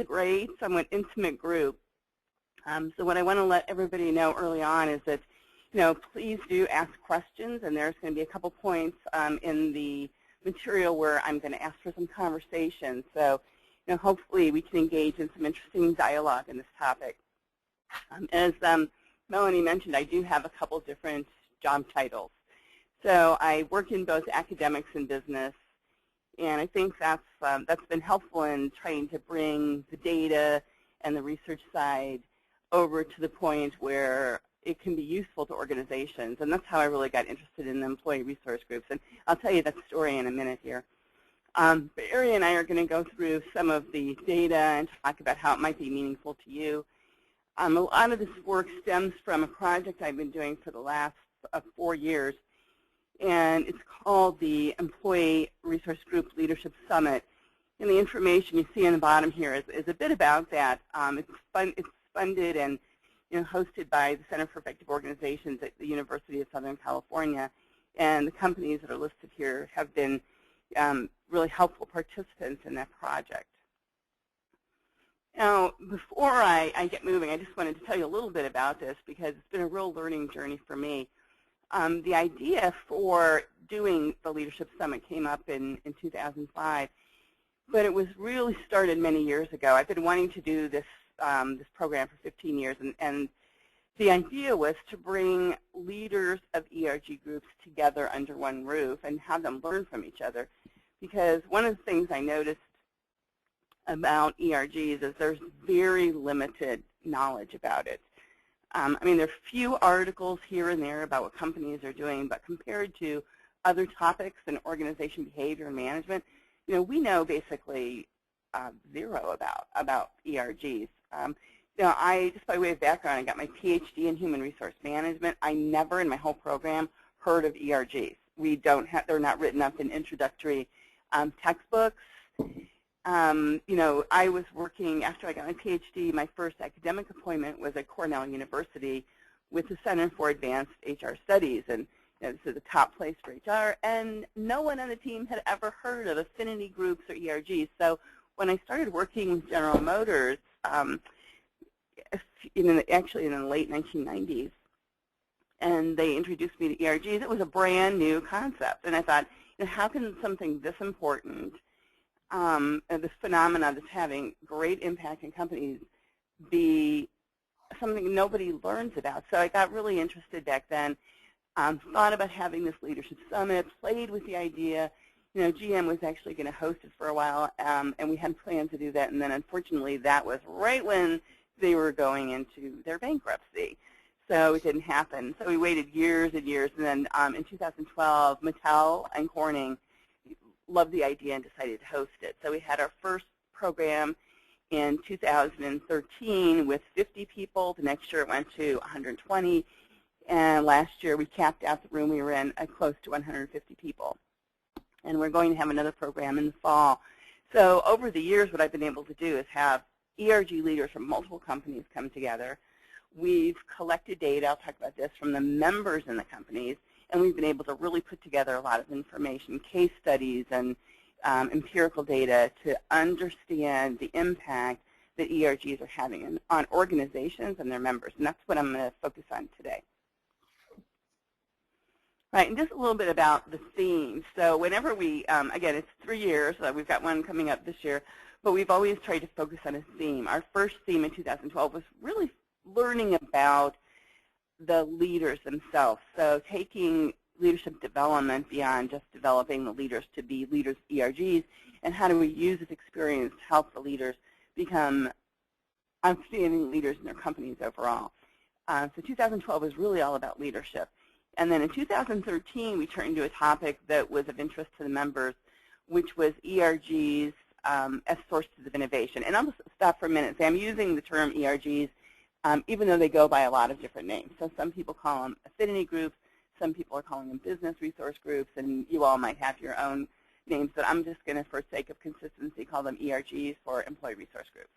a great, somewhat intimate group. So what I want to let everybody know early on is that, please do ask questions, and there's going to be a couple points in the material where I'm going to ask for some conversation. So, hopefully we can engage in some interesting dialogue in this topic. As Melanie mentioned, I do have a couple different job titles. So I work in both academics and business, and I think that's been helpful in trying to bring the data and the research side over to the point where it can be useful to organizations. And that's how I really got interested in the employee resource groups. And I'll tell you that story in a minute here. But Ari and I are going to go through some of the data and talk about how it might be meaningful to you. A lot of this work stems from a project I've been doing for the last 4 years, and it's called the Employee Resource Group Leadership Summit. And the information you see on the bottom here is a bit about that. It's funded and hosted by the Center for Effective Organizations at the University of Southern California, and the companies that are listed here have been really helpful participants in that project. Now, before I get moving, I just wanted to tell you a little bit about this because it's been a real learning journey for me. The idea for doing the Leadership Summit came up in 2005, but it was really started many years ago. I've been wanting to do this program for 15 years, and the idea was to bring leaders of ERG groups together under one roof and have them learn from each other. Because one of the things I noticed about ERGs is there's very limited knowledge about it. I mean, there are few articles here and there about what companies are doing, but compared to other topics in organization behavior and management, we know basically zero about ERGs. Just by way of background, I got my PhD in human resource management. I never in my whole program heard of ERGs. They're not written up in introductory textbooks. I was working, after I got my PhD, my first academic appointment was at Cornell University with the Center for Advanced HR Studies. And this is the top place for HR. And no one on the team had ever heard of affinity groups or ERGs. So when I started working with General Motors, actually in the late 1990s, and they introduced me to ERGs, it was a brand new concept. And I thought, how can something this important, this phenomenon that's having great impact in companies, be something nobody learns about? So I got really interested back then, thought about having this leadership summit, played with the idea. GM was actually going to host it for a while, and we had planned to do that. And then, unfortunately, that was right when they were going into their bankruptcy. So it didn't happen. So we waited years and years. And then in 2012, Mattel and Corning loved the idea and decided to host it. So we had our first program in 2013 with 50 people. The next year it went to 120. And last year we capped out the room we were in at close to 150 people. And we're going to have another program in the fall. So over the years, what I've been able to do is have ERG leaders from multiple companies come together. We've collected data, I'll talk about this, from the members in the companies, and we've been able to really put together a lot of information, case studies and empirical data to understand the impact that ERGs are having on organizations and their members. And that's what I'm going to focus on today. Right, and just a little bit about the theme. So whenever we, again, it's 3 years. We've got one coming up this year, but we've always tried to focus on a theme. Our first theme in 2012 was really learning about the leaders themselves. So taking leadership development beyond just developing the leaders to be leaders of ERGs, and how do we use this experience to help the leaders become outstanding leaders in their companies overall. So 2012 was really all about leadership. And then in 2013, we turned to a topic that was of interest to the members, which was ERGs as sources of innovation. And I'll just stop for a minute and say I'm using the term ERGs even though they go by a lot of different names. So some people call them affinity groups, some people are calling them business resource groups, and you all might have your own names, but I'm just going to, for sake of consistency, call them ERGs for employee resource groups.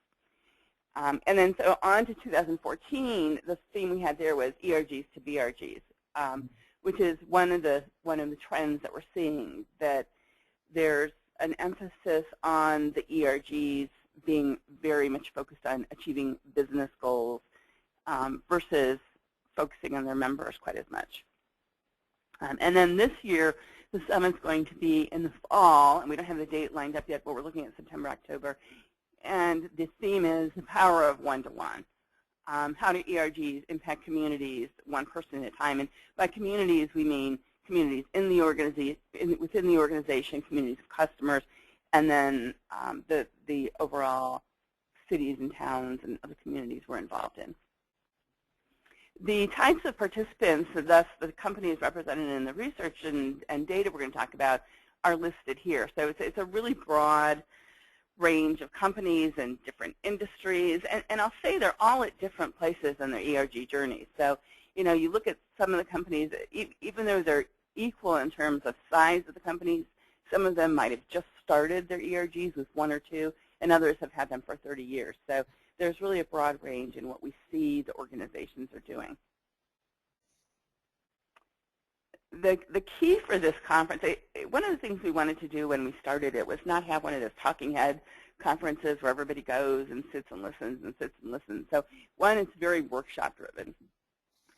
And then so on to 2014, the theme we had there was ERGs to BRGs, which is one of the trends that we're seeing, that there's an emphasis on the ERGs being very much focused on achieving business goals versus focusing on their members quite as much. And then this year, the summit's going to be in the fall, and we don't have the date lined up yet, but we're looking at September, October. And the theme is the power of one-to-one. How do ERGs impact communities one person at a time? And by communities, we mean communities in the organization, within the organization, communities of customers, and then the overall cities and towns and other communities we're involved in. The types of participants, thus the companies represented in the research and data we're going to talk about, are listed here. So it's a really broad range of companies and different industries, and I'll say they're all at different places in their ERG journey. So, you look at some of the companies, even though they're equal in terms of size of the companies, some of them might have just started their ERGs with 1 or 2, and others have had them for 30 years. So there's really a broad range in what we see the organizations are doing. The key for this conference, one of the things we wanted to do when we started it was not have one of those talking head conferences where everybody goes and sits and listens and sits and listens. So one, it's very workshop driven.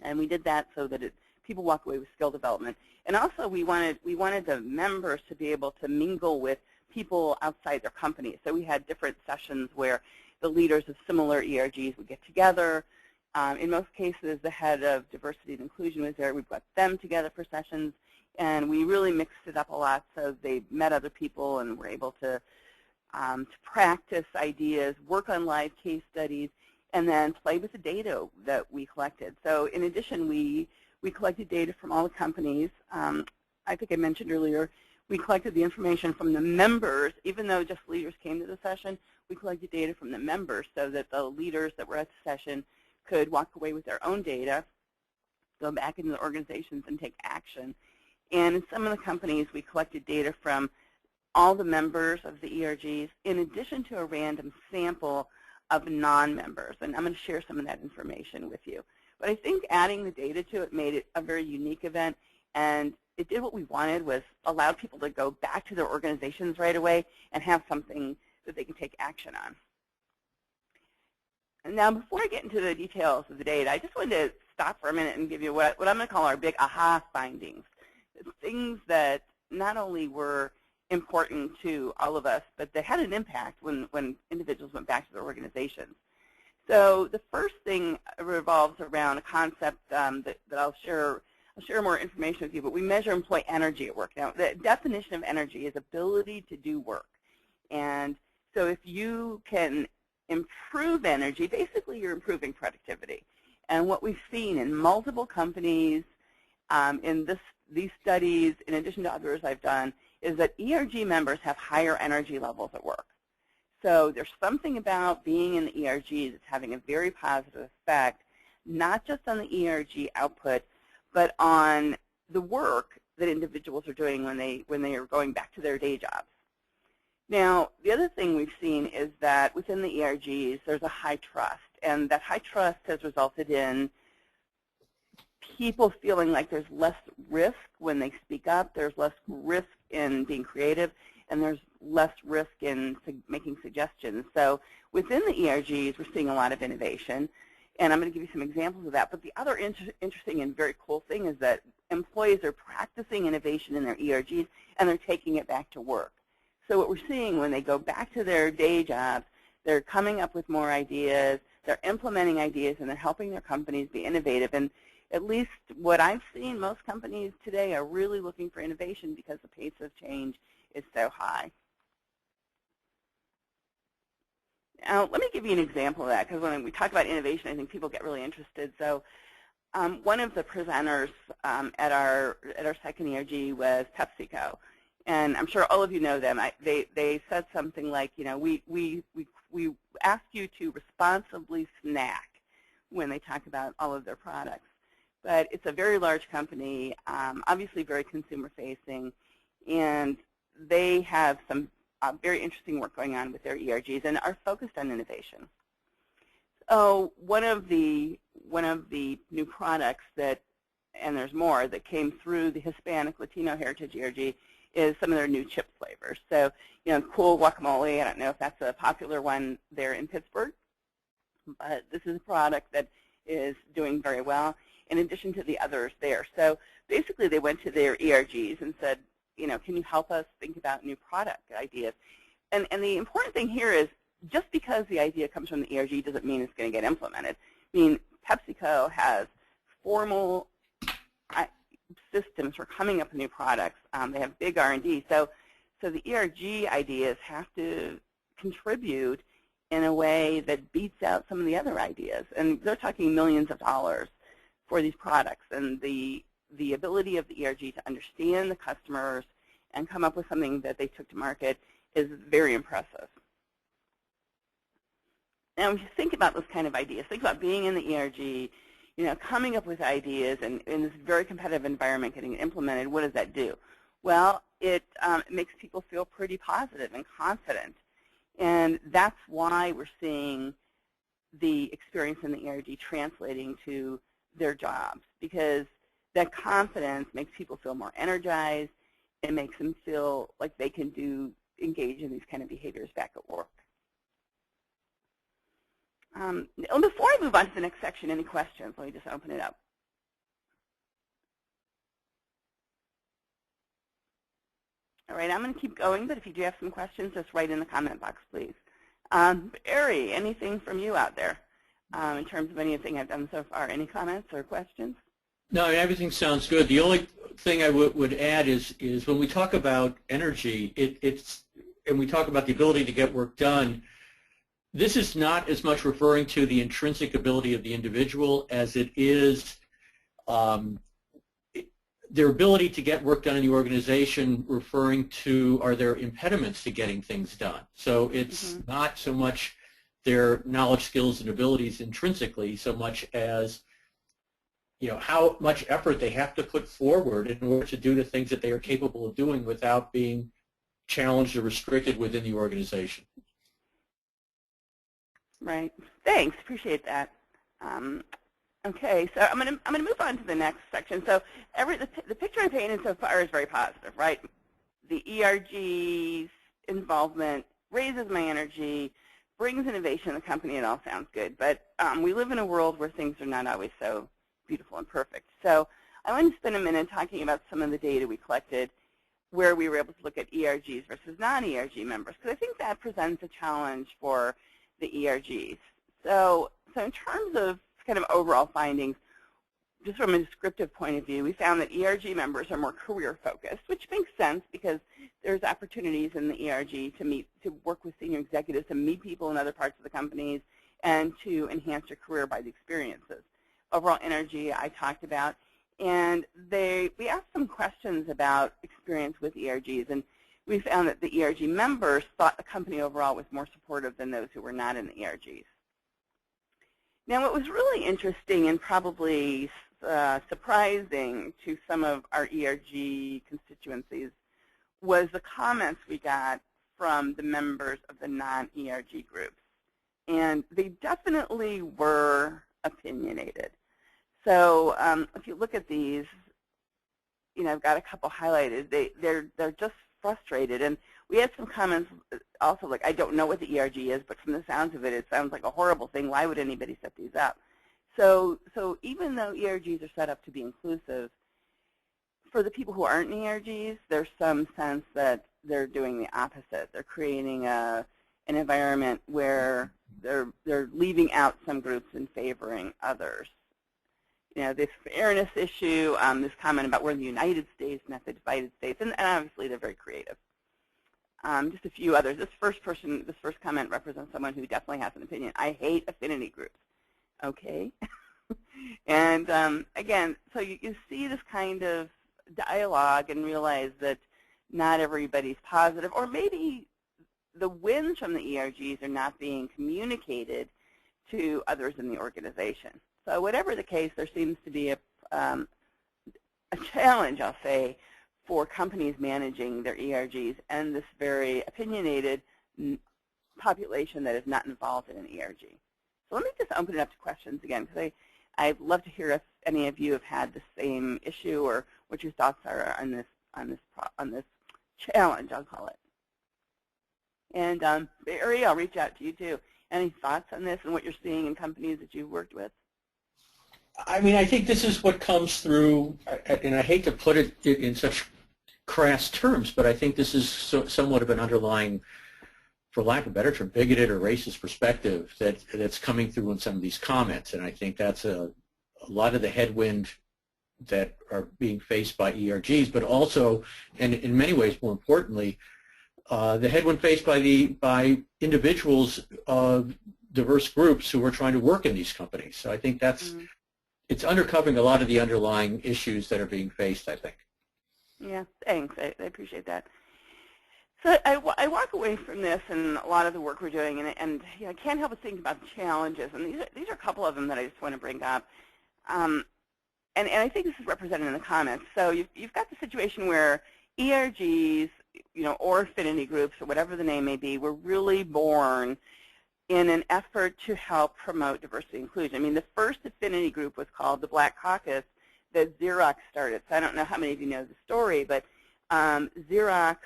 And we did that so that people walk away with skill development. And also we wanted the members to be able to mingle with people outside their company. So we had different sessions where the leaders of similar ERGs would get together. In most cases, the head of diversity and inclusion was there. We brought them together for sessions, and we really mixed it up a lot so they met other people and were able to practice ideas, work on live case studies, and then play with the data that we collected. So in addition, we collected data from all the companies. I think I mentioned earlier, we collected the information from the members. Even though just leaders came to the session, we collected data from the members so that the leaders that were at the session could walk away with their own data, go back into the organizations and take action. And in some of the companies, we collected data from all the members of the ERGs in addition to a random sample of non-members. And I'm going to share some of that information with you. But I think adding the data to it made it a very unique event, and it did what we wanted, was allow people to go back to their organizations right away and have something that they can take action on. Now, before I get into the details of the data, I just wanted to stop for a minute and give you what I'm going to call our big aha findings. Things that not only were important to all of us, but they had an impact when individuals went back to their organizations. So the first thing revolves around a concept that I'll share more information with you, but we measure employee energy at work. Now, the definition of energy is ability to do work. And so if you can improve energy, basically you're improving productivity. And what we've seen in multiple companies, in these studies, in addition to others I've done, is that ERG members have higher energy levels at work. So there's something about being in the ERG that's having a very positive effect, not just on the ERG output, but on the work that individuals are doing when they are going back to their day jobs. Now, the other thing we've seen is that within the ERGs, there's a high trust, and that high trust has resulted in people feeling like there's less risk when they speak up, there's less risk in being creative, and there's less risk in making suggestions. So within the ERGs, we're seeing a lot of innovation, and I'm going to give you some examples of that. But the other interesting and very cool thing is that employees are practicing innovation in their ERGs, and they're taking it back to work. So what we're seeing when they go back to their day jobs, they're coming up with more ideas, they're implementing ideas, and they're helping their companies be innovative. And at least what I've seen, most companies today are really looking for innovation because the pace of change is so high. Now, let me give you an example of that, because when we talk about innovation, I think people get really interested. So one of the presenters at our second ERG was PepsiCo. And I'm sure all of you know them. They said something like, we ask you to responsibly snack when they talk about all of their products. But it's a very large company, obviously very consumer-facing, and they have some very interesting work going on with their ERGs and are focused on innovation. So one of the new products that, and there's more, that came through the Hispanic Latino Heritage ERG is some of their new chip flavors. So, cool guacamole, I don't know if that's a popular one there in Pittsburgh, but this is a product that is doing very well in addition to the others there. So basically they went to their ERGs and said, can you help us think about new product ideas? And the important thing here is just because the idea comes from the ERG doesn't mean it's going to get implemented. I mean, PepsiCo has formal systems for coming up with new products. They have big R&D. So the ERG ideas have to contribute in a way that beats out some of the other ideas. And they're talking millions of dollars for these products. And the ability of the ERG to understand the customers and come up with something that they took to market is very impressive. Now, if you think about those kind of ideas, think about being in the ERG, coming up with ideas, and in this very competitive environment getting it implemented. What does that do? Well, it makes people feel pretty positive and confident. And that's why we're seeing the experience in the ERG translating to their jobs, because that confidence makes people feel more energized. It makes them feel like they can engage in these kind of behaviors back at work. Before I move on to the next section, any questions? Let me just open it up. All right, I'm going to keep going, but if you do have some questions, just write in the comment box, please. Ari, anything from you out there in terms of anything I've done so far? Any comments or questions? No, everything sounds good. The only thing I would add is when we talk about energy, and we talk about the ability to get work done, this is not as much referring to the intrinsic ability of the individual as it is their ability to get work done in the organization, referring to are there impediments to getting things done. So it's not so much their knowledge, skills, and abilities intrinsically, so much as how much effort they have to put forward in order to do the things that they are capable of doing without being challenged or restricted within the organization. Right. Thanks. Appreciate that. Okay, so I'm going to move on to the next section. So the picture I painted so far is very positive, right? The ERG's involvement raises my energy, brings innovation in the company. It all sounds good, but we live in a world where things are not always so beautiful and perfect. So I want to spend a minute talking about some of the data we collected where we were able to look at ERGs versus non-ERG members, because I think that presents a challenge for the ERGs. So in terms of kind of overall findings, just from a descriptive point of view, we found that ERG members are more career-focused, which makes sense because there's opportunities in the ERG to work with senior executives, to meet people in other parts of the companies, and to enhance your career by the experiences. Overall energy I talked about, and we asked some questions about experience with ERGs, and we found that the ERG members thought the company overall was more supportive than those who were not in the ERGs. Now, what was really interesting and probably surprising to some of our ERG constituencies was the comments we got from the members of the non-ERG groups. And they definitely were opinionated. So if you look at these, I've got a couple highlighted. They're just frustrated. And we had some comments also like, I don't know what the ERG is, but from the sounds of it, it sounds like a horrible thing. Why would anybody set these up? So even though ERGs are set up to be inclusive, for the people who aren't in ERGs, there's some sense that they're doing the opposite. They're creating an environment where they're leaving out some groups and favoring others. This fairness issue, this comment about we're in the United States, not the divided states, and obviously they're very creative. Just a few others. This first comment represents someone who definitely has an opinion. I hate affinity groups. Okay. And again, so you see this kind of dialogue and realize that not everybody's positive, or maybe the wins from the ERGs are not being communicated to others in the organization. So whatever the case, there seems to be a challenge, I'll say, for companies managing their ERGs and this very opinionated population that is not involved in an ERG. So let me just open it up to questions again, because I'd love to hear if any of you have had the same issue or what your thoughts are on this challenge, I'll call it. And Barry, I'll reach out to you too. Any thoughts on this and what you're seeing in companies that you've worked with? I mean, I think this is what comes through, and I hate to put it in such crass terms, but I think this is somewhat of an underlying, for lack of a better term, bigoted or racist perspective that's coming through in some of these comments. And I think that's a lot of the headwind that are being faced by ERGs, but also, and in many ways more importantly, the headwind faced by individuals of diverse groups who are trying to work in these companies. So I think that's it's undercovering a lot of the underlying issues that are being faced, I think. Yeah, thanks. I appreciate that. So I walk away from this and a lot of the work we're doing, and I can't help but think about the challenges. And these are a couple of them that I just want to bring up. And I think this is represented in the comments. So you've got the situation where ERGs, or affinity groups, or whatever the name may be, were really born in an effort to help promote diversity and inclusion. I mean, the first affinity group was called the Black Caucus that Xerox started. So I don't know how many of you know the story, but Xerox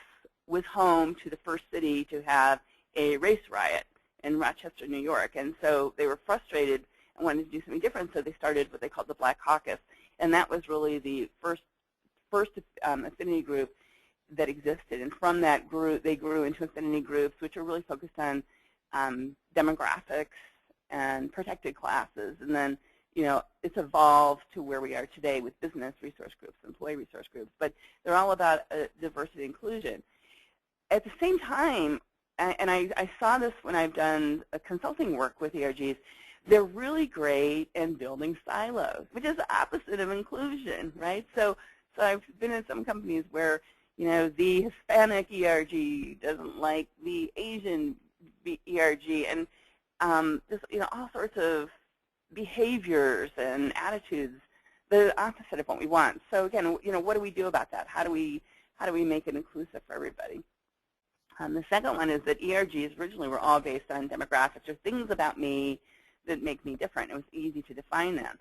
was home to the first city to have a race riot in Rochester, New York. And so they were frustrated and wanted to do something different, so they started what they called the Black Caucus. And that was really the first affinity group that existed. And from that group, they grew into affinity groups, which are really focused on demographics and protected classes. And then, it's evolved to where we are today with business resource groups, employee resource groups. But they're all about diversity and inclusion. At the same time, and I saw this when I've done consulting work with ERGs, they're really great in building silos, which is the opposite of inclusion, right? So I've been in some companies where, the Hispanic ERG doesn't like the Asian ERG, and just, all sorts of behaviors and attitudes, the opposite of what we want. So again, what do we do about that? How do we make it inclusive for everybody? The second one is that ERGs originally were all based on demographics or things about me that make me different. It was easy to define them.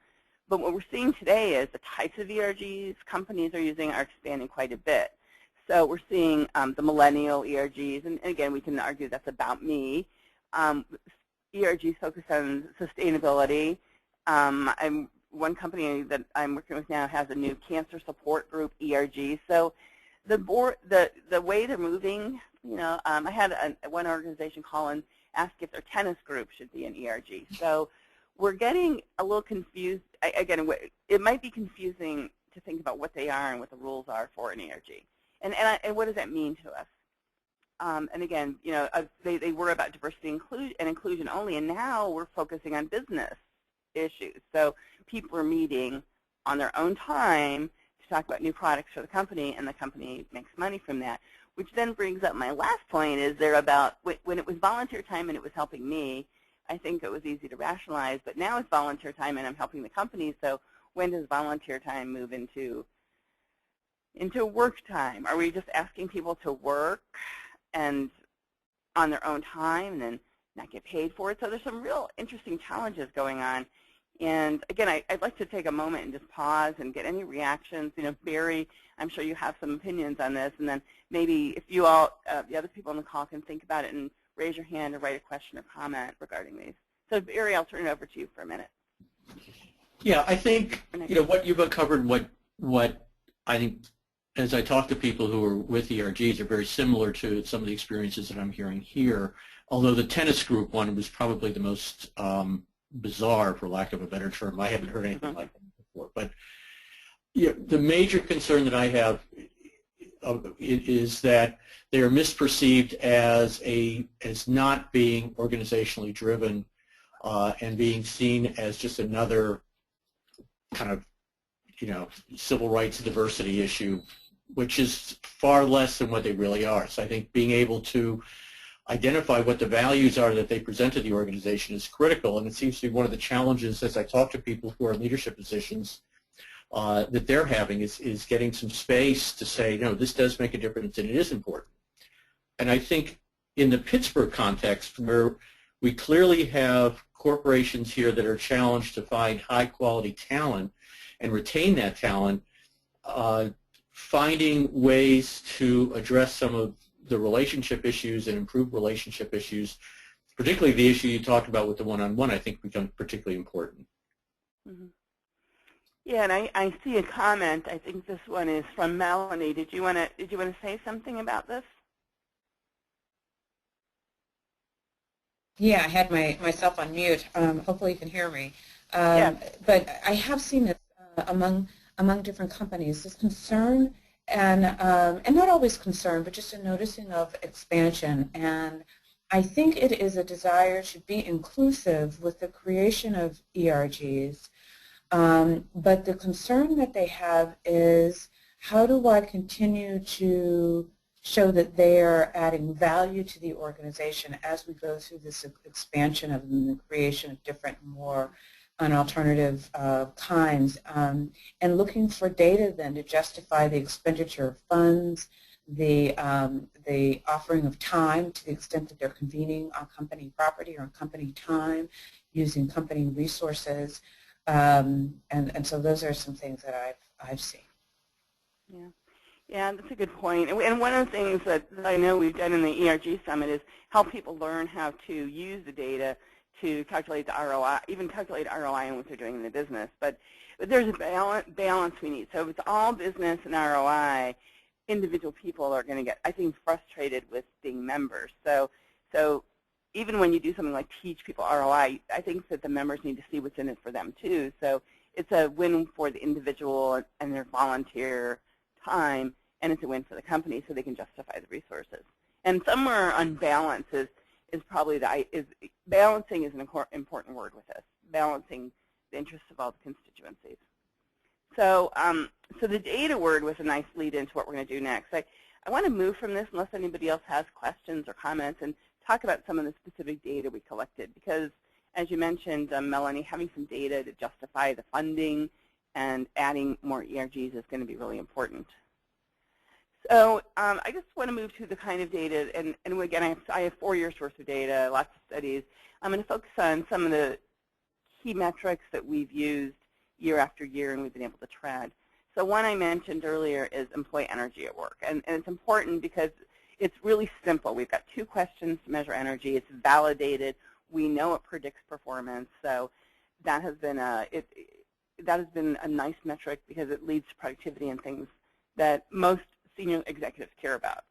But what we're seeing today is the types of ERGs companies are using are expanding quite a bit. So we're seeing the millennial ERGs, and again, we can argue that's about me. ERGs focus on sustainability. One company that I'm working with now has a new cancer support group ERG. So the way they're moving, I had one organization call and ask if their tennis group should be an ERG. So we're getting a little confused. Again, it might be confusing to think about what they are and what the rules are for an ERG. And what does that mean to us? And again, they were about diversity and inclusion only, and now we're focusing on business issues. So people are meeting on their own time to talk about new products for the company, and the company makes money from that. Which then brings up my last point, is they're about, when it was volunteer time and it was helping me, I think it was easy to rationalize, but now it's volunteer time and I'm helping the company, so when does volunteer time move into work time? Are we just asking people to work and on their own time and then not get paid for it? So there's some real interesting challenges going on. And again, I'd like to take a moment and just pause and get any reactions. Barry, I'm sure you have some opinions on this, and then maybe if you all, the other people on the call, can think about it and raise your hand or write a question or comment regarding these. So Barry, I'll turn it over to you for a minute. Yeah, I think what you've uncovered, what I think, as I talk to people who are with ERGs, are very similar to some of the experiences that I'm hearing here. Although the tennis group one was probably the most bizarre, for lack of a better term. I haven't heard anything like that before. But the major concern that I have is that they are misperceived as not being organizationally driven and being seen as just another kind of civil rights diversity issue, which is far less than what they really are. So I think being able to identify what the values are that they present to the organization is critical, and it seems to be one of the challenges as I talk to people who are in leadership positions that they're having is getting some space to say, no, this does make a difference and it is important. And I think in the Pittsburgh context, where we clearly have corporations here that are challenged to find high quality talent and retain that talent, finding ways to address some of the relationship issues and improve relationship issues, particularly the issue you talked about with the one-on-one, I think becomes particularly important. Mm-hmm. Yeah, and I see a comment. I think this one is from Melanie. Did you want to say something about this? Yeah, I had myself on mute. Hopefully you can hear me. Yeah. But I have seen this among different companies, this concern and not always concern, but just a noticing of expansion. And I think it is a desire to be inclusive with the creation of ERGs. But the concern that they have is, how do I continue to show that they are adding value to the organization as we go through this expansion of the creation of different, more alternative kinds, and looking for data then to justify the expenditure of funds, the offering of time to the extent that they're convening on company property or on company time, using company resources, and so those are some things that I've seen. Yeah. Yeah, that's a good point. And one of the things that I know we've done in the ERG Summit is help people learn how to use the data to calculate the ROI, even calculate ROI in what they're doing in the business. But there's a balance we need. So if it's all business and ROI, individual people are going to get, I think, frustrated with being members. So even when you do something like teach people ROI, I think that the members need to see what's in it for them too. So it's a win for the individual and their volunteer time, and it's a win for the company, so they can justify the resources. And somewhere on balance is probably balancing is an important word with this. Balancing the interests of all the constituencies. So so the data word was a nice lead into what we're going to do next. I want to move from this unless anybody else has questions or comments and talk about some of the specific data we collected, because as you mentioned, Melanie, having some data to justify the funding and adding more ERGs is going to be really important. So I just want to move to the kind of data, and again, I have 4 years worth of data, lots of studies. I'm going to focus on some of the key metrics that we've used year after year and we've been able to track. So one I mentioned earlier is employee energy at work, and it's important because it's really simple. We've got 2 questions to measure energy. It's validated. We know it predicts performance, so that has been a nice metric because it leads to productivity and things that most senior executives care about.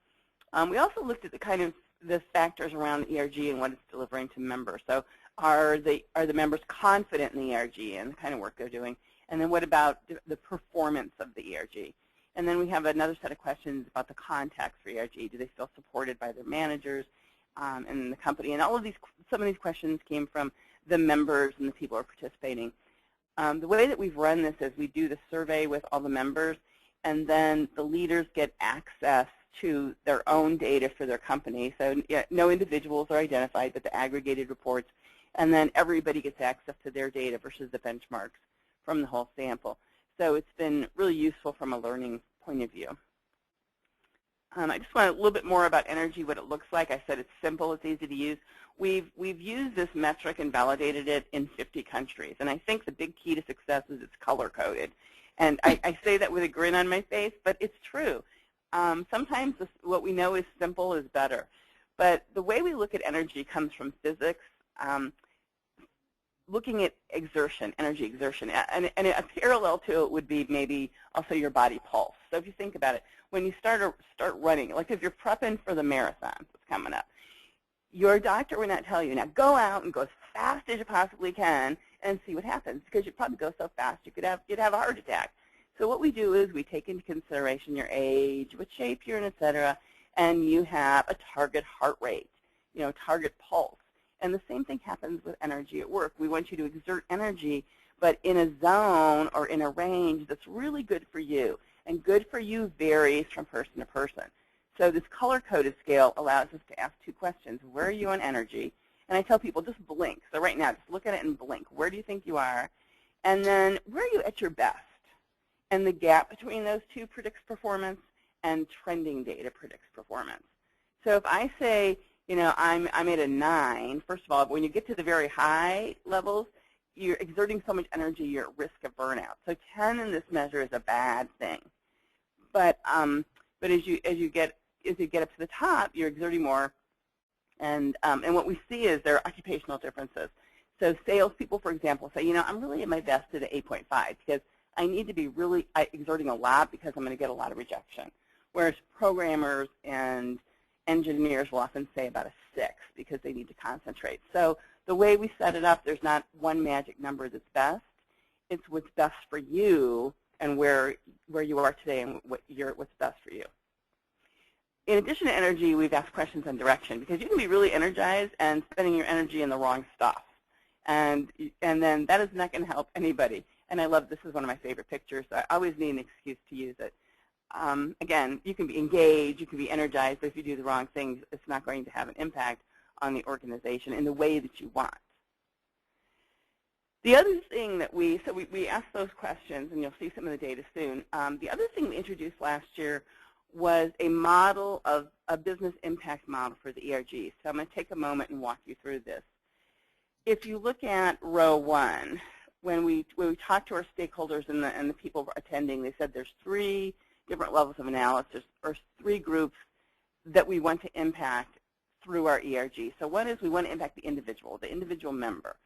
We also looked at the factors around the ERG and what it's delivering to members. So are the members confident in the ERG and the kind of work they're doing? And then what about the performance of the ERG? And then we have another set of questions about the context for ERG. Do they feel supported by their managers and the company? And some of these questions came from the members and the people who are participating. The way that we've run this is we do the survey with all the members, and then the leaders get access to their own data for their company. So no individuals are identified, but the aggregated reports, and then everybody gets access to their data versus the benchmarks from the whole sample. So it's been really useful from a learning point of view. I just want a little bit more about energy, what it looks like. I said it's simple, it's easy to use. We've used this metric and validated it in 50 countries, and I think the big key to success is it's color-coded. And I say that with a grin on my face, but it's true. Sometimes what we know is simple is better. But the way we look at energy comes from physics, looking at exertion, energy exertion. And a parallel to it would be maybe also your body pulse. So if you think about it, when you start running, like if you're prepping for the marathon that's coming up, your doctor would not tell you, now go out and go as fast as you possibly can and see what happens, because you'd probably go so fast you'd have a heart attack. So what we do is we take into consideration your age, what shape you're in, et cetera, and you have a target heart rate, target pulse. And the same thing happens with energy at work. We want you to exert energy, but in a zone or in a range that's really good for you. And good for you varies from person to person. So this color-coded scale allows us to ask 2 questions. Where are you on energy? And I tell people, just blink. So right now, just look at it and blink. Where do you think you are? And then, where are you at your best? And the gap between those 2 predicts performance, and trending data predicts performance. So if I say, I'm at a 9, first of all, when you get to the very high levels, you're exerting so much energy, you're at risk of burnout. So 10 in this measure is a bad thing. But as you get up to the top, you're exerting more, and what we see is there are occupational differences. So salespeople, for example, say, I'm really at my best at an 8.5 because I need to be really exerting a lot because I'm going to get a lot of rejection. Whereas programmers and engineers will often say about a 6 because they need to concentrate. So the way we set it up, there's not one magic number that's best. It's what's best for you and where you are today and what's best for you. In addition to energy, we've asked questions on direction because you can be really energized and spending your energy in the wrong stuff. And then that is not going to help anybody. And I love, this is one of my favorite pictures, so I always need an excuse to use it. Again, you can be engaged, you can be energized, but if you do the wrong things, it's not going to have an impact on the organization in the way that you want. The other thing that we asked those questions, and you'll see some of the data soon. The other thing we introduced last year was a model of a business impact model for the ERG. So I'm going to take a moment and walk you through this. If you look at row 1, when we talked to our stakeholders and the people attending, they said there's 3 different levels of analysis or 3 groups that we want to impact through our ERG. So one is we want to impact the individual member.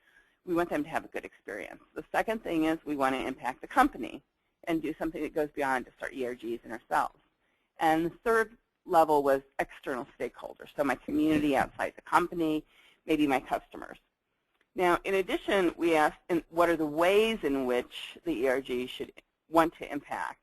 We want them to have a good experience. The second thing is we want to impact the company and do something that goes beyond just our ERGs and ourselves. And the third level was external stakeholders, so my community outside the company, maybe my customers. Now, in addition, we asked what are the ways in which the ERG should want to impact.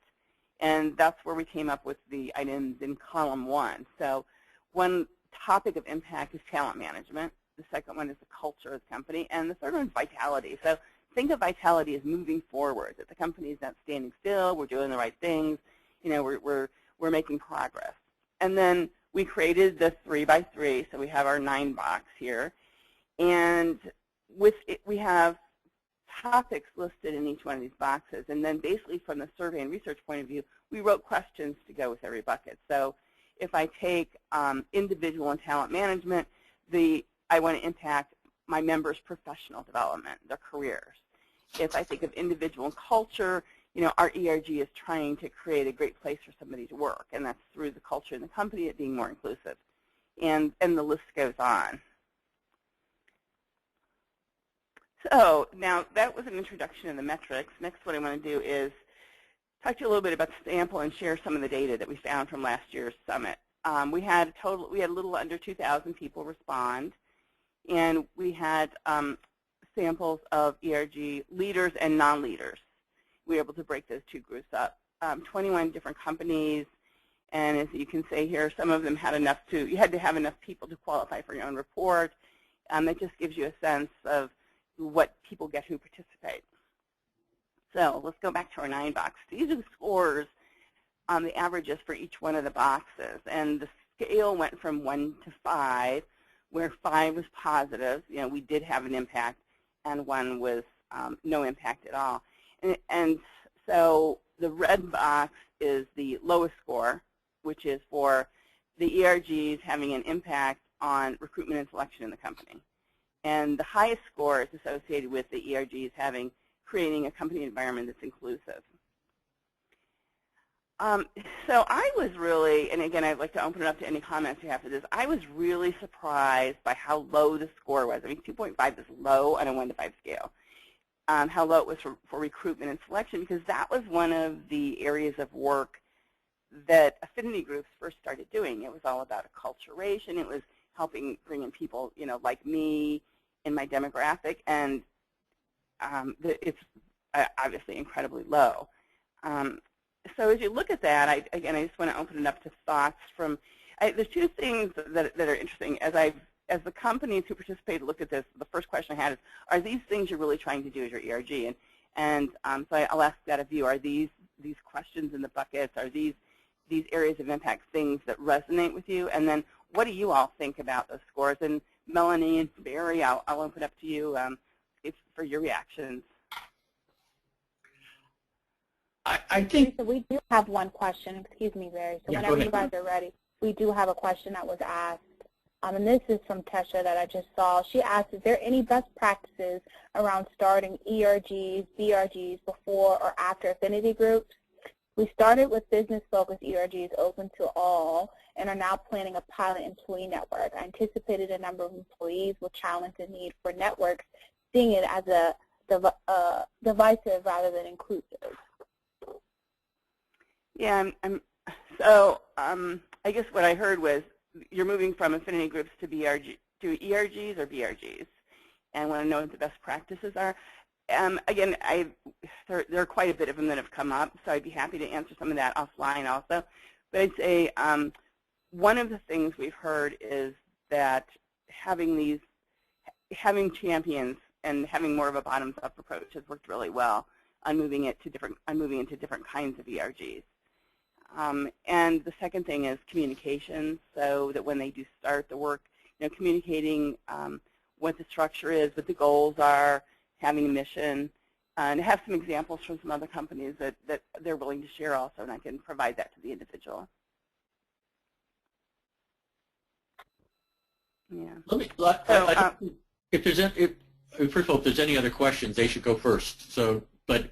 And that's where we came up with the items in column 1. So one topic of impact is talent management. The second one is the culture of the company. And the third one is vitality. So think of vitality as moving forward, that the company is not standing still, we're doing the right things, we're making progress. And then we created the 3x3, so we have our 9 box here. And with it, we have topics listed in each one of these boxes. And then basically from the survey and research point of view, we wrote questions to go with every bucket. So if I take individual and talent management, I want to impact my members' professional development, their careers. If I think of individual and culture, our ERG is trying to create a great place for somebody to work, and that's through the culture in the company, it being more inclusive. And the list goes on. So now that was an introduction of the metrics. Next, what I want to do is talk to you a little bit about the sample and share some of the data that we found from last year's summit. We had a little under 2,000 people respond, and we had samples of ERG leaders and non-leaders. We were able to break those 2 groups up. 21 different companies, and as you can see here, some of them had you had to have enough people to qualify for your own report. That just gives you a sense of what people get who participate. So let's go back to our 9 box. These are the scores on the averages for each one of the boxes, and the scale went from 1 to 5, where 5 was positive. We did have an impact, and 1 was no impact at all. And so the red box is the lowest score, which is for the ERGs having an impact on recruitment and selection in the company. And the highest score is associated with the ERGs creating a company environment that's inclusive. So I was really, and again, I'd like to open it up to any comments you have for this, I was really surprised by how low the score was. I mean, 2.5 is low on a 1 to 5 scale. How low it was for recruitment and selection, because that was one of the areas of work that affinity groups first started doing. It was all about acculturation. It was helping bring in people, like me in my demographic, and it's obviously incredibly low. So as you look at that, I just want to open it up to thoughts from. There's 2 things that are interesting. As the companies who participated looked at this, the first question I had is, are these things you're really trying to do as your ERG? And so I'll ask that of you. Are these questions in the buckets, are these areas of impact things that resonate with you? And then what do you all think about those scores? And Melanie and Barry, I'll open up to you for your reactions. I think so. We do have one question. Excuse me, Barry. So whenever you guys are ready, we do have a question that was asked. And this is from Tesha that I just saw. She asked, is there any best practices around starting ERGs, BRGs before or after affinity groups? We started with business-focused ERGs open to all and are now planning a pilot employee network. I anticipated a number of employees will challenge the need for networks, seeing it as a divisive rather than inclusive. Yeah, I guess what I heard was you're moving from affinity groups to ERGs or BRGs, and want to know what the best practices are. Again, there are quite a bit of them that have come up, so I'd be happy to answer some of that offline also. But I'd say one of the things we've heard is that having champions and having more of a bottoms-up approach has worked really well on moving into different kinds of ERGs. And the second thing is communication, so that when they do start the work, communicating what the structure is, what the goals are, having a mission, and have some examples from some other companies that they're willing to share also, and I can provide that to the individual. Yeah. First of all, if there's any other questions, they should go first. But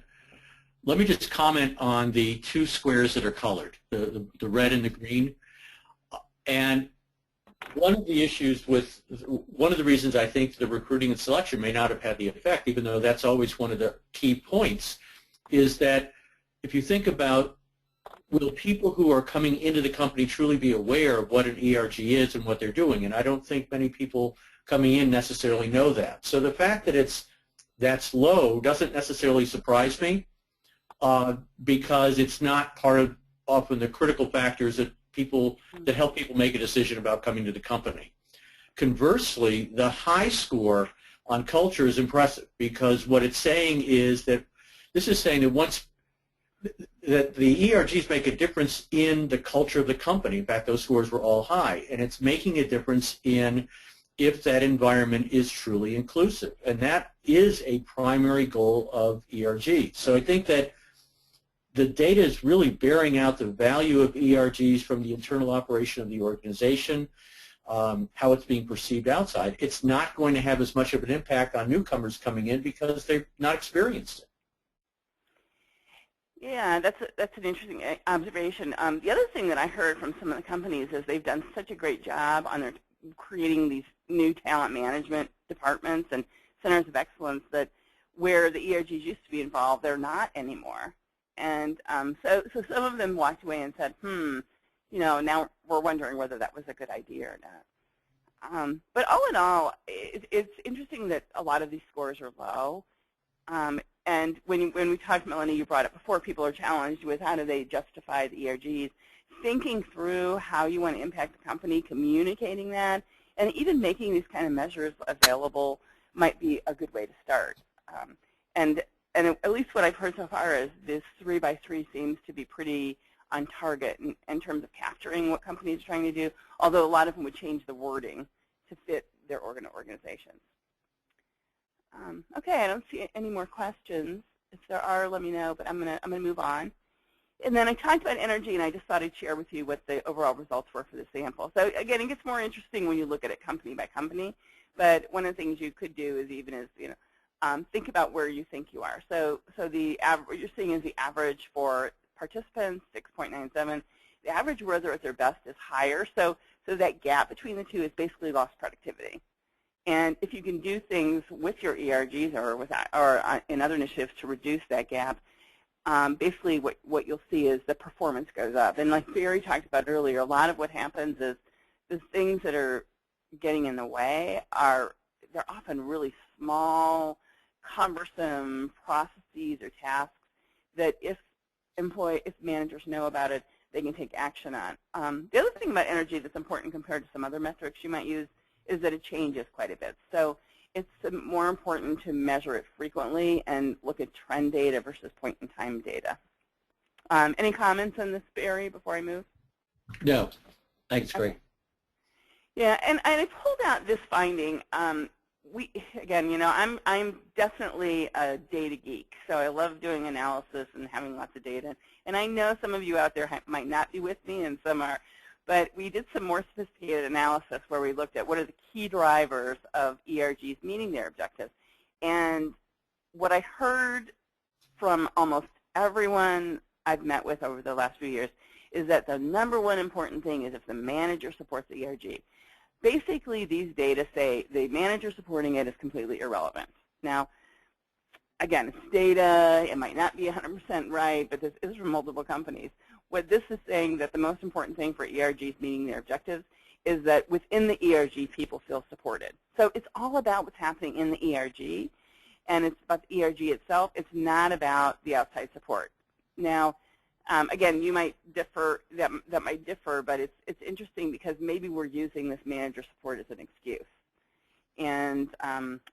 let me just comment on the two squares that are colored, the red and the green. And one of the reasons I think the recruiting and selection may not have had the effect, even though that's always one of the key points, is that if you think about, will people who are coming into the company truly be aware of what an ERG is and what they're doing? And I don't think many people coming in necessarily know that. So the fact that that's low doesn't necessarily surprise me, because it's not part of often the critical factors that help people make a decision about coming to the company. Conversely, the high score on culture is impressive, because what it's saying is that that the ERGs make a difference in the culture of the company. In fact, those scores were all high, and it's making a difference in if that environment is truly inclusive, and that is a primary goal of ERG. So I think that the data is really bearing out the value of ERGs from the internal operation of the organization, how it's being perceived outside. It's not going to have as much of an impact on newcomers coming in because they've not experienced it. Yeah, that's an interesting observation. The other thing that I heard from some of the companies is they've done such a great job on creating these new talent management departments and centers of excellence that where the ERGs used to be involved, they're not anymore. And so some of them walked away and said, now we're wondering whether that was a good idea or not. But all in all, it's interesting that a lot of these scores are low. And when we talked, Melanie, you brought up before, people are challenged with how do they justify the ERGs. Thinking through how you want to impact the company, communicating that, and even making these kind of measures available might be a good way to start. And at least what I've heard so far is this 3x3 seems to be pretty on target in terms of capturing what companies are trying to do, although a lot of them would change the wording to fit their organizations. Okay, I don't see any more questions. If there are, let me know, but I'm gonna move on. And then I talked about energy, and I just thought I'd share with you what the overall results were for the sample. So again, it gets more interesting when you look at it company by company. But one of the things you could do is think about where you think you are. So the average you're seeing is the average for participants, 6.97. The average where they're at their best is higher. So that gap between the two is basically lost productivity. And if you can do things with your ERGs or in other initiatives to reduce that gap, basically what you'll see is the performance goes up. And like Barry talked about earlier, a lot of what happens is the things that are getting in the way they're often really small, cumbersome processes or tasks that if managers know about it, they can take action on. The other thing about energy that's important compared to some other metrics you might use is that it changes quite a bit. So it's more important to measure it frequently and look at trend data versus point-in-time data. Any comments on this, Barry, before I move? No, I think it's great. Okay. Yeah, and I pulled out this finding. Again, I'm definitely a data geek, so I love doing analysis and having lots of data. And I know some of you out there might not be with me, and some are. But we did some more sophisticated analysis where we looked at what are the key drivers of ERGs meeting their objectives. And what I heard from almost everyone I've met with over the last few years is that the number one important thing is if the manager supports the ERG. Basically, these data say the manager supporting it is completely irrelevant. Now, again, it's data. It might not be 100% right, but this is from multiple companies. What this is saying that the most important thing for ERGs meeting their objectives is that within the ERG, people feel supported. So it's all about what's happening in the ERG, and it's about the ERG itself. It's not about the outside support. Now, again, you might differ. That might differ, but it's interesting because maybe we're using this manager support as an excuse. And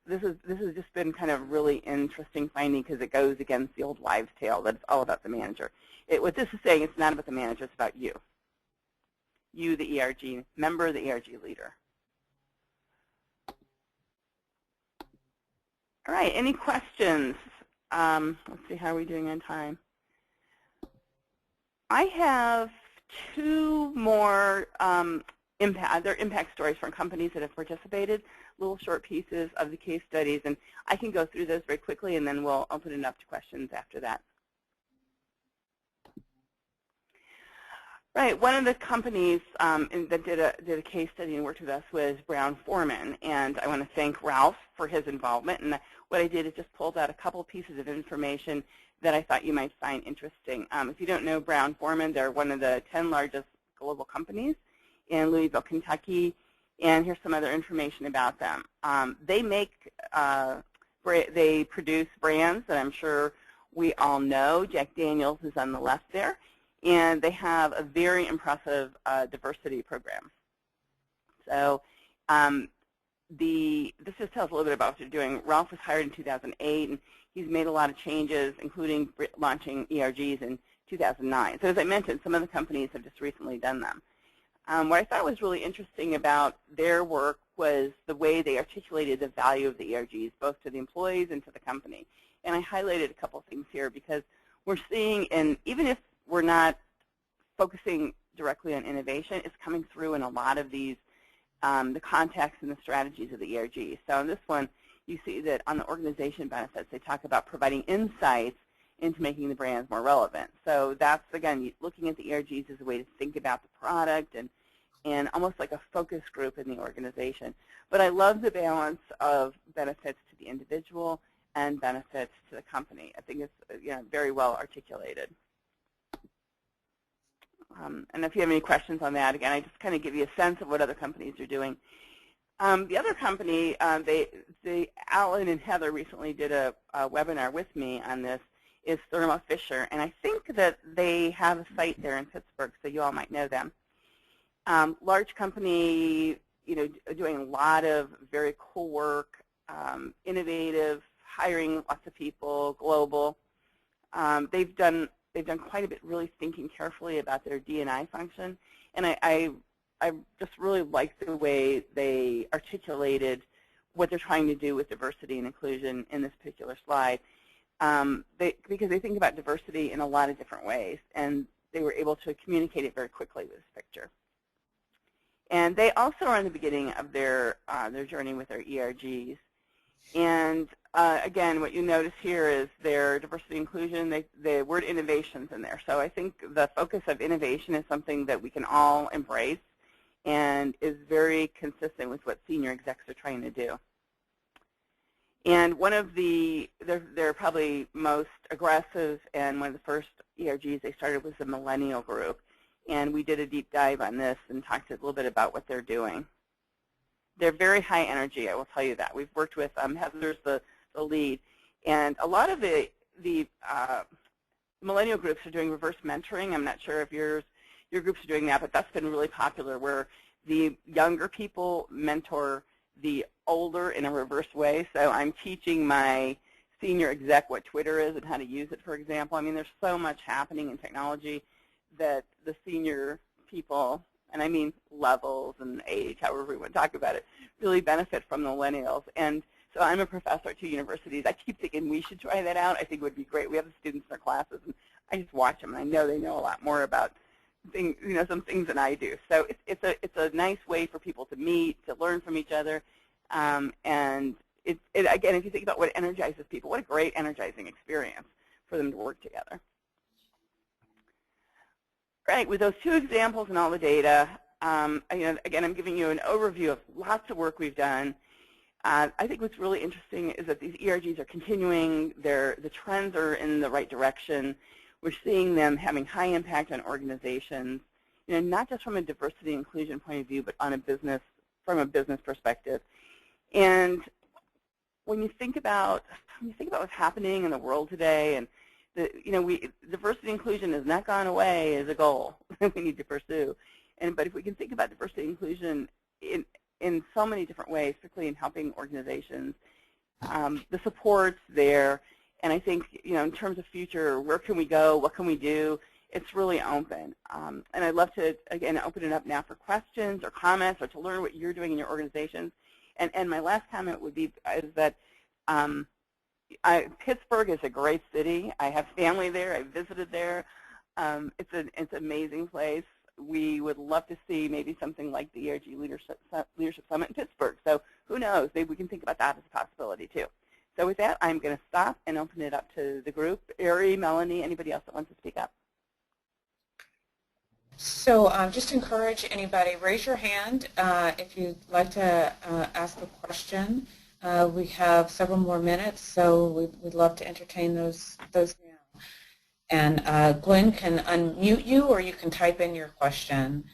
this has just been kind of really interesting finding because it goes against the old wives' tale that it's all about the manager. What this is saying, it's not about the manager, it's about you. You, the ERG member, the ERG leader. All right, any questions? Let's see, how are we doing on time? I have two more impact stories from companies that have participated, little short pieces of the case studies, and I can go through those very quickly, and then we'll open it up to questions after that. Right, one of the companies that did a case study and worked with us was Brown-Forman, and I want to thank Ralph for his involvement. And what I did is just pulled out a couple pieces of information that I thought you might find interesting. If you don't know Brown-Forman, they're one of the 10 largest global companies in Louisville, Kentucky, and here's some other information about them. They produce brands that I'm sure we all know. Jack Daniels is on the left there. And they have a very impressive diversity program. So this just tells a little bit about what they're doing. Ralph was hired in 2008, and he's made a lot of changes, including launching ERGs in 2009. So as I mentioned, some of the companies have just recently done them. What I thought was really interesting about their work was the way they articulated the value of the ERGs, both to the employees and to the company. And I highlighted a couple of things here because we're seeing, and even if we're not focusing directly on innovation, it's coming through in a lot of these, the context and the strategies of the ERG. So in this one, you see that on the organization benefits, they talk about providing insights into making the brands more relevant. So that's, again, looking at the ERGs as a way to think about the product and almost like a focus group in the organization. But I love the balance of benefits to the individual and benefits to the company. I think it's very well articulated. And if you have any questions on that, again, I just kind of give you a sense of what other companies are doing. The other company, Alan and Heather recently did a webinar with me on this, is Thermo Fisher. And I think that they have a site there in Pittsburgh, so you all might know them. Large company, doing a lot of very cool work, innovative, hiring lots of people, global. They've done quite a bit really thinking carefully about their D&I function. And I just really like the way they articulated what they're trying to do with diversity and inclusion in this particular slide. Because they think about diversity in a lot of different ways, and they were able to communicate it very quickly with this picture. And they also are in the beginning of their journey with their ERGs. And again, what you notice here is their diversity inclusion, the word innovation's in there. So I think the focus of innovation is something that we can all embrace and is very consistent with what senior execs are trying to do. And one of they're probably most aggressive, and one of the first ERGs they started was the millennial group. And we did a deep dive on this and talked a little bit about what they're doing. They're very high energy, I will tell you that. We've worked with Heather's the lead. And a lot of the millennial groups are doing reverse mentoring. I'm not sure if your groups are doing that, but that's been really popular, where the younger people mentor the older in a reverse way. So I'm teaching my senior exec what Twitter is and how to use it, for example. I mean, there's so much happening in technology that the senior people, and I mean levels and age, however we want to talk about it, really benefit from the millennials. And so I'm a professor at 2 universities. I keep thinking we should try that out. I think it would be great. We have the students in our classes, and I just watch them, and I know they know a lot more about things, some things than I do. So it's a nice way for people to meet, to learn from each other, and again, if you think about what energizes people, what a great energizing experience for them to work together. Right, with those two examples and all the data, again, I'm giving you an overview of lots of work we've done. I think what's really interesting is that these ERGs are continuing. The trends are in the right direction. We're seeing them having high impact on organizations, not just from a diversity and inclusion point of view, but on from a business perspective. And when you think about what's happening in the world today, and diversity and inclusion has not gone away as a goal that we need to pursue. But if we can think about diversity and inclusion in so many different ways, particularly in helping organizations, the support's there. And I think, in terms of future, where can we go? What can we do? It's really open. And I'd love to, again, open it up now for questions or comments or to learn what you're doing in your organizations. And my last comment would be is that Pittsburgh is a great city. I have family there. I visited there. It's an amazing place. We would love to see maybe something like the ERG Leadership Summit in Pittsburgh. So who knows? Maybe we can think about that as a possibility too. So with that, I'm going to stop and open it up to the group. Ari, Melanie, anybody else that wants to speak up? So just encourage anybody, raise your hand if you'd like to ask a question. We have several more minutes, so we'd love to entertain those now. And Glenn can unmute you, or you can type in your question.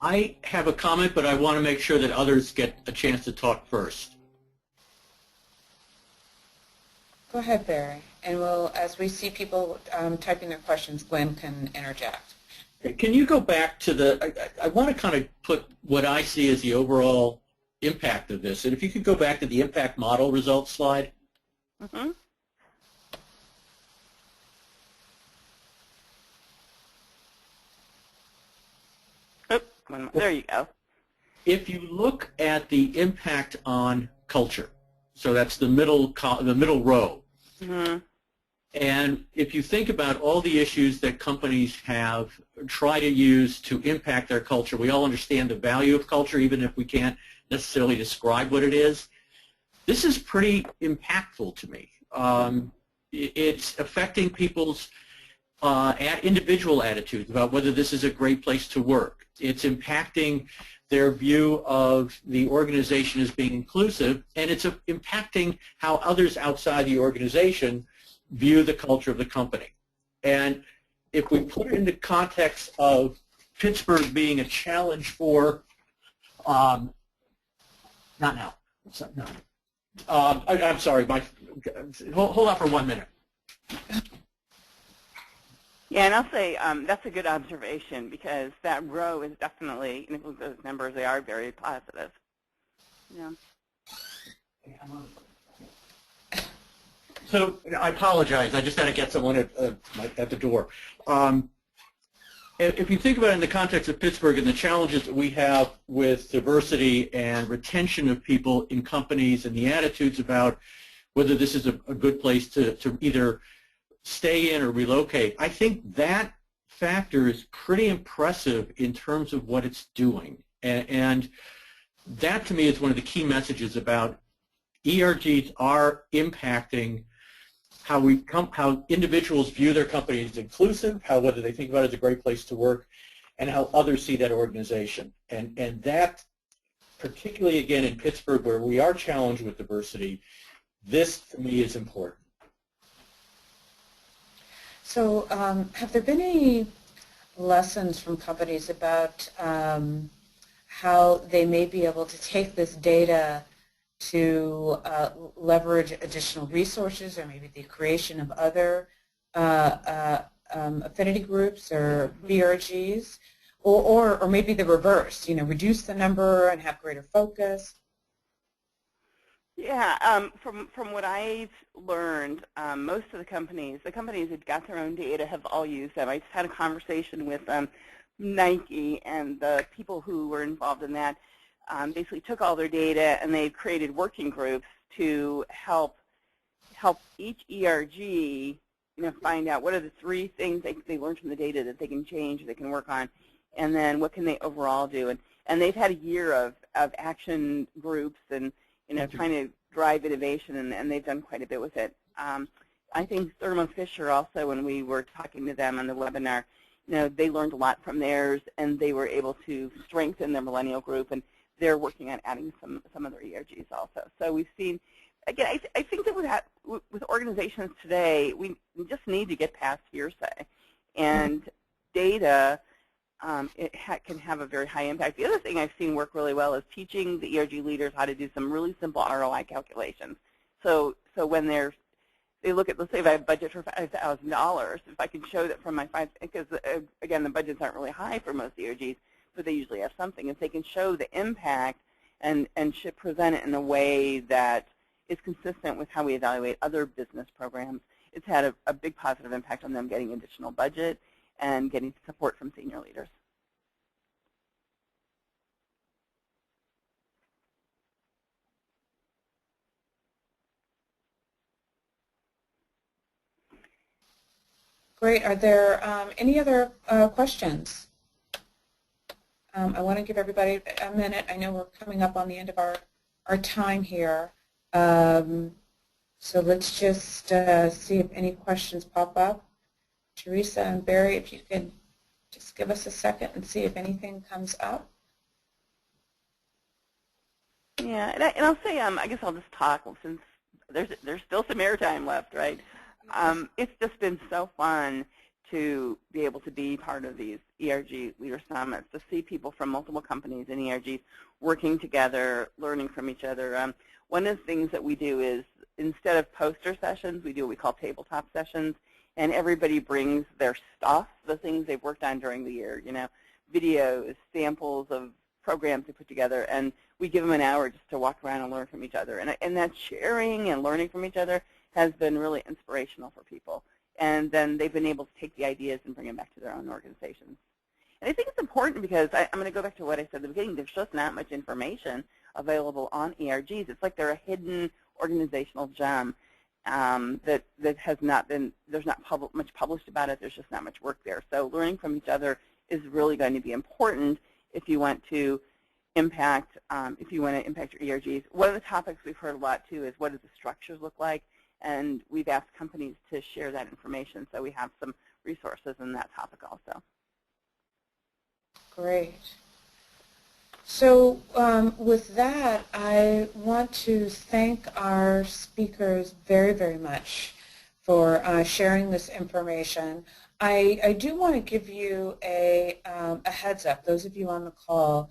I have a comment, but I want to make sure that others get a chance to talk first. Go ahead, Barry. And as we see people typing their questions, Glenn can interject. Can you go back to I want to kind of put what I see as the overall impact of this. And if you could go back to the impact model results slide. Mm-hmm. There you go. If you look at the impact on culture, so that's the middle row, mm-hmm. And if you think about all the issues that companies have try to use to impact their culture, we all understand the value of culture, even if we can't necessarily describe what it is. This is pretty impactful to me. It's affecting people's individual attitudes about whether this is a great place to work. It's impacting their view of the organization as being inclusive, and it's impacting how others outside the organization view the culture of the company. And if we put it into context of Pittsburgh being a challenge for, not now, no. I'm sorry, hold on for 1 minute. Yeah, and I'll say that's a good observation, because that row is definitely, and those numbers, they are very positive. Yeah. So I apologize. I just had to get someone at the door. If you think about it in the context of Pittsburgh and the challenges that we have with diversity and retention of people in companies and the attitudes about whether this is a good place to either stay in or relocate, I think that factor is pretty impressive in terms of what it's doing. And that, to me, is one of the key messages about ERGs are impacting how individuals view their company as inclusive, whether they think about it as a great place to work, and how others see that organization. And that, particularly again in Pittsburgh, where we are challenged with diversity, this to me is important. So have there been any lessons from companies about how they may be able to take this data to leverage additional resources, or maybe the creation of other affinity groups or BRGs, or maybe the reverse, reduce the number and have greater focus? Yeah, from what I've learned, most of the companies that got their own data have all used them. I just had a conversation with Nike, and the people who were involved in that basically took all their data, and they created working groups to help each ERG find out what are the 3 things they learned from the data that they can change, they can work on, and then what can they overall do. And they've had a year of action groups and trying to drive innovation, and they've done quite a bit with it. I think Thermo Fisher also, when we were talking to them on the webinar, they learned a lot from theirs, and they were able to strengthen their millennial group, and they're working on adding some other ERGs also. So we've seen, again, I think that with organizations today, we just need to get past hearsay, and data can have a very high impact. The other thing I've seen work really well is teaching the ERG leaders how to do some really simple ROI calculations. So when they look at, let's say if I have a budget for $5,000, if I can show that from my because again, the budgets aren't really high for most ERGs, but they usually have something. If they can show the impact and should present it in a way that is consistent with how we evaluate other business programs, it's had a big positive impact on them getting additional budget and getting support from senior leaders. Great. Are there any other questions? I want to give everybody a minute. I know we're coming up on the end of our time here. So let's just see if any questions pop up. Theresa and Barry, if you could just give us a second and see if anything comes up. Yeah, and I'll say, I guess I'll just talk since there's still some airtime left, right? It's just been so fun to be able to be part of these ERG Leader Summits, to see people from multiple companies and ERGs working together, learning from each other. One of the things that we do is, instead of poster sessions, we do what we call tabletop sessions, and everybody brings their stuff, the things they've worked on during the year, videos, samples of programs they put together, and we give them an hour just to walk around and learn from each other. And that sharing and learning from each other has been really inspirational for people. And then they've been able to take the ideas and bring them back to their own organizations. And I think it's important because I'm going to go back to what I said at the beginning. There's just not much information available on ERGs. It's like they're a hidden organizational gem that has not been, there's not much published about it. There's just not much work there. So learning from each other is really going to be important if you want to impact your ERGs. One of the topics we've heard a lot too is, what do the structures look like? And we've asked companies to share that information, so we have some resources in that topic also. Great. So with that, I want to thank our speakers very, very much for sharing this information. I do want to give you a heads up, those of you on the call,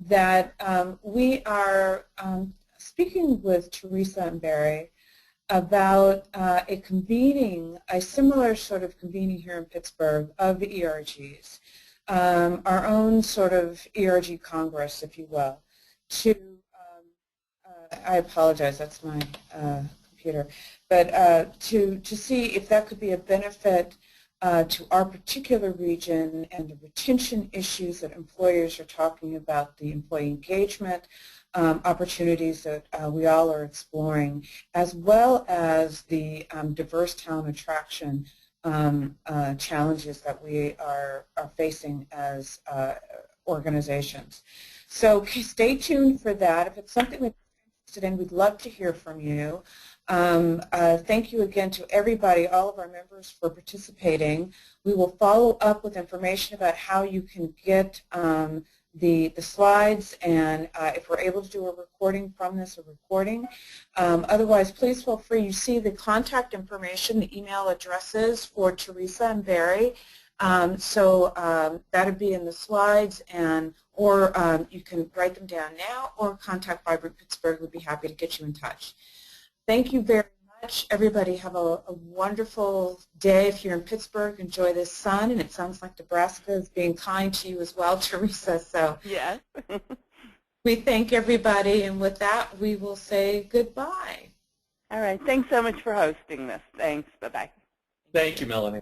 that we are speaking with Theresa and Barry about a similar sort of convening here in Pittsburgh of the ERGs, our own sort of ERG Congress, if you will, to, I apologize, that's my computer, but to see if that could be a benefit to our particular region and the retention issues that employers are talking about, the employee engagement opportunities that we all are exploring, as well as the diverse talent attraction challenges that we are facing as organizations. So stay tuned for that. If it's something that you're interested in, we'd love to hear from you. Thank you again to everybody, all of our members, for participating. We will follow up with information about how you can get the slides, and if we're able to do a recording from this, a recording. Otherwise, please feel free. You see the contact information, the email addresses for Theresa and Barry. So that would be in the slides, or you can write them down now, or contact Vibrant Pittsburgh. We'd be happy to get you in touch. Thank you very much. Everybody have a wonderful day. If you're in Pittsburgh, enjoy this sun, and it sounds like Nebraska is being kind to you as well, Theresa. So yes. We thank everybody, and with that, we will say goodbye. All right. Thanks so much for hosting this. Thanks. Bye-bye. Thank you, Melanie.